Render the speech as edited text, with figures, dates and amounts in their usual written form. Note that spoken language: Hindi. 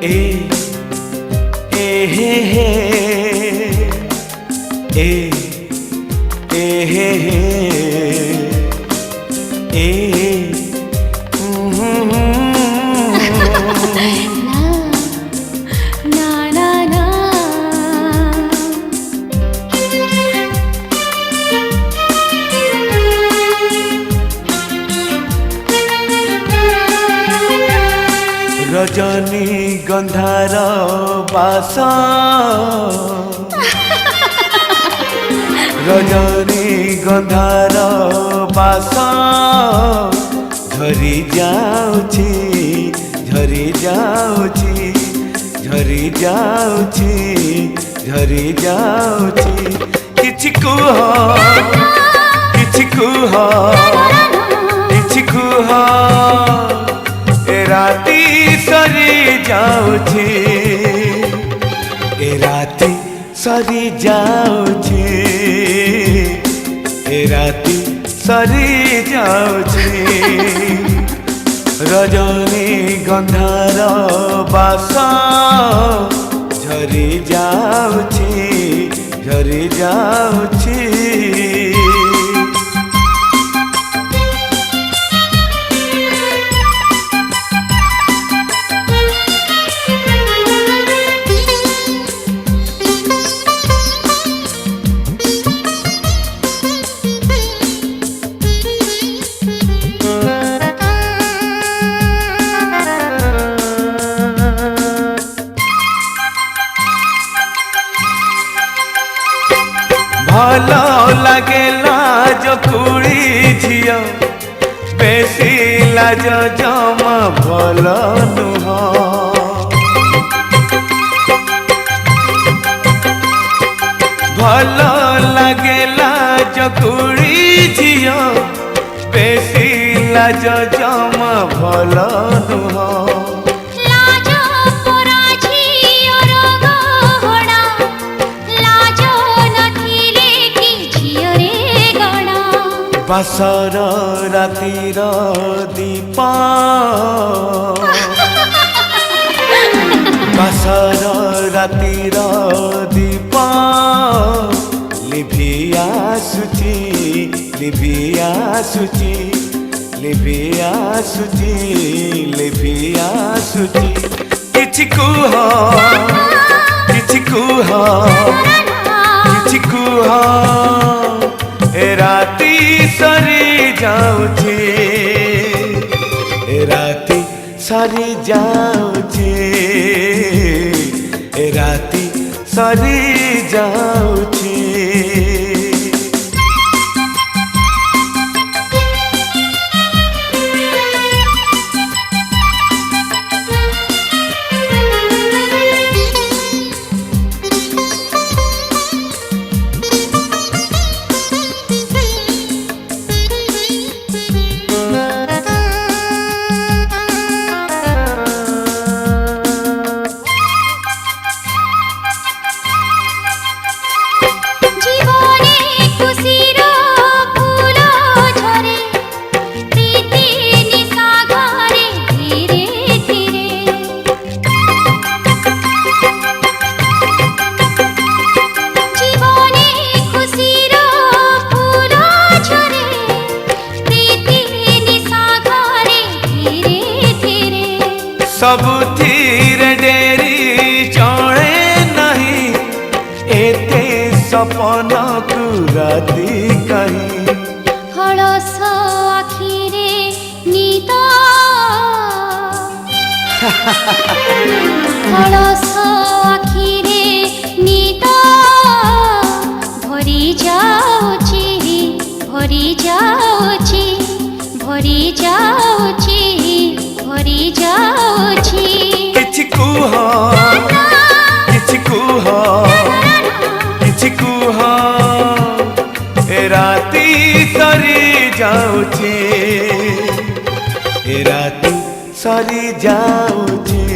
ए ए हे हे ए ए हे हे ए रजनी गंधार बास रजनी गंधार बास झरी जाउछि झरी जाउछि झरी जाउछि झरी जाउछि किछि कुह किछि कुह किछि कुह ए राती सरी जाउछि ए राती सरी जाउछि ए राती सरी जाउछि रजनी गंधार बास झरी जाउछि झरी जाउछि भलो लगे लाज कुड़ी झियो बेसी लाज जमा भलो नुह भलो लगे लाज कुड़ी झियो बेसी लाज जमा भलो नुह बासर रातिर दीपा बासर रातिर दीपा लिभि आसुछि लिभि आसुछि लिभि आसुछि लिभि आसुछि किछि कुह किछि कुह किछि कुह ए राती सरी जाउछि ए राती सरी जाउछि ए राती सरी जाउछि सबुथिर डेरी चढ़े नहीं एते सपन को राती कहीं हलस आखिरे नीता हलस आखिरे नीता भरी जाउछि भरी जाउछि भरी जाउछि भरी जाउछि किछि कुह किछि कुह किछि कुह ए राती सरी जाउछि ए राती सरी जाउछि